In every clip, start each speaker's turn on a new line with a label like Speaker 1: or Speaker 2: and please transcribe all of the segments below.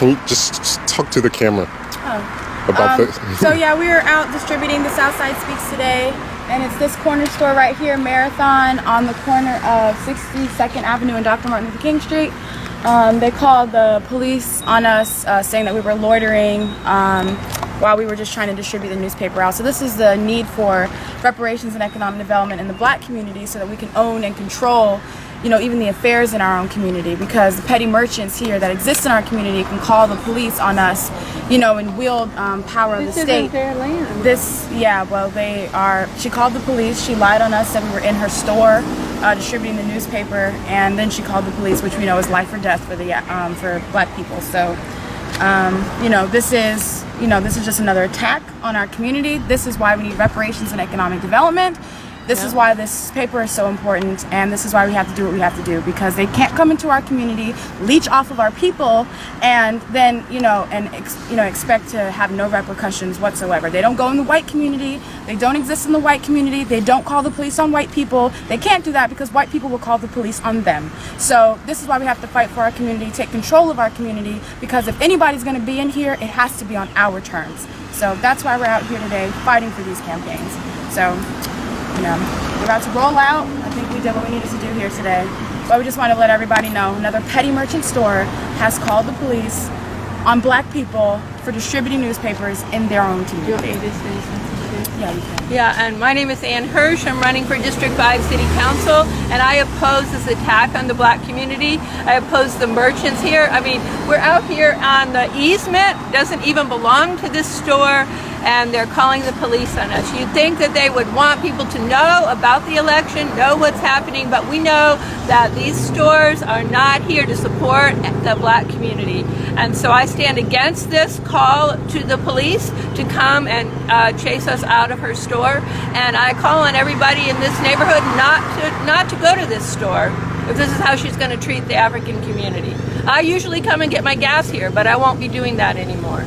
Speaker 1: Can you just talk to the camera about this?
Speaker 2: So yeah, we were out distributing the Southside Speaks today, and it's this corner store right here, Marathon, on the corner of 62nd Avenue and Dr. Martin Luther King Street. They called the police on us saying that we were loitering while we were just trying to distribute the newspaper out. So this is the need for reparations and economic development in the Black community so that we can own and control, you know, even the affairs in our own community, because the petty merchants here that exist in our community can call the police on us, you know, and wield power of the state.
Speaker 3: This isn't their land.
Speaker 2: They are. She called the police. She lied on us, said we were in her store distributing the newspaper, and then she called the police, which we know is life or death for the for Black people. So, this is just another attack on our community. This is why we need reparations and economic development. This is why this paper is so important, and this is why we have to do what we have to do, because they can't come into our community, leech off of our people, and then expect to have no repercussions whatsoever. They don't go in the white community. They don't exist in the white community. They don't call the police on white people. They can't do that because white people will call the police on them. So this is why we have to fight for our community, take control of our community, because if anybody's going to be in here, it has to be on our terms. So that's why we're out here today fighting for these campaigns. So, we're about to roll out. I think we did what we needed to do here today. But we just want to let everybody know another petty merchant store has called the police on Black people for distributing newspapers in their own community.
Speaker 3: You want me to say something too?
Speaker 2: Yeah, you can.
Speaker 3: Yeah, and my name is Ann Hirsch. I'm running for District 5 City Council, and I oppose this attack on the Black community. I oppose the merchants here. I mean, we're out here on the easement, doesn't even belong to this store, and they're calling the police on us. You'd think that they would want people to know about the election, know what's happening, but we know that these stores are not here to support the Black community. And so I stand against this call to the police to come and chase us out of her store. And I call on everybody in this neighborhood not to go to this store if this is how she's going to treat the African community. I usually come and get my gas here, but I won't be doing that anymore.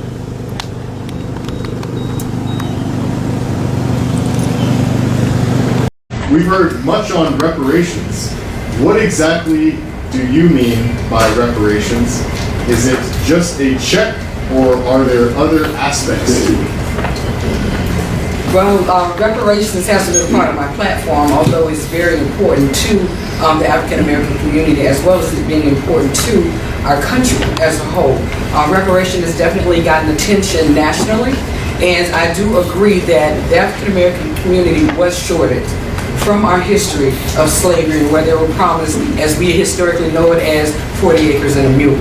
Speaker 4: We've heard much on reparations. What exactly do you mean by reparations? Is it just a check, or are there other aspects to it?
Speaker 5: Well, reparations hasn't been a part of my platform, although it's very important to the African American community, as well as it being important to our country as a whole. Reparation has definitely gotten attention nationally, and I do agree that the African American community was shorted from our history of slavery, where there were promised, as we historically know it, as 40 acres and a mule.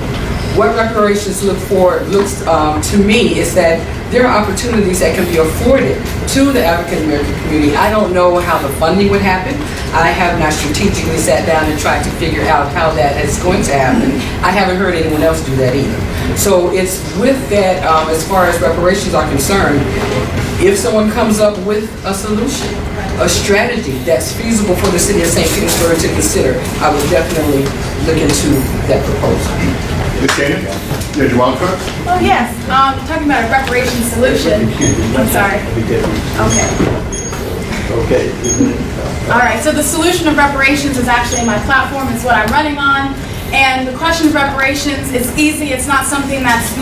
Speaker 5: What reparations looks to me is that there are opportunities that can be afforded to the African American community. I don't know how the funding would happen. I have not strategically sat down and tried to figure out how that is going to happen. I haven't heard anyone else do that either. So it's with that, as far as reparations are concerned, if someone comes up with a solution, a strategy that's feasible for the city of St. Petersburg to consider, I would definitely look into that proposal.
Speaker 4: Ms. Cainion, did you want to?
Speaker 2: Oh yes, talking about a reparations solution. I'm sorry. Okay. All right, so the solution of reparations is actually my platform. It's what I'm running on. And the question of reparations is easy. It's not something that's,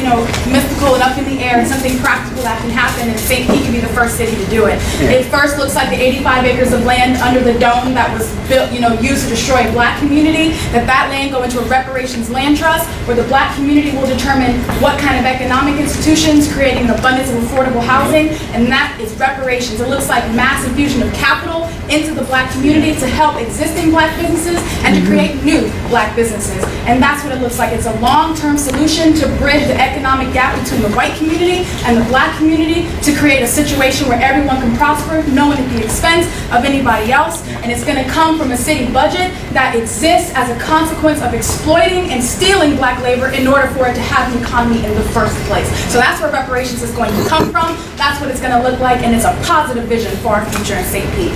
Speaker 2: mystical and up in the air. It's something practical that can happen, and St. Pete can be the first city to do it. It first looks like the 85 acres of land under the dome that was built, used to destroy a Black community, that land go into a reparations land trust where the Black community will determine what kind of economic institutions, creating an abundance of affordable housing, and that is reparations. It looks like mass infusion of capital into the Black community to help existing Black businesses and to create new Black businesses. And that's what it looks like. It's a long-term solution to bridge the economic gap between the white community and the Black community, to create a situation where everyone can prosper, no one at the expense of anybody else. And it's going to come from a city budget that exists as a consequence of exploiting and stealing Black labor in order for it to have an economy in the first place. So that's where reparations is going to come from. That's what it's going to look like, and it's a positive vision for our future in St. Pete.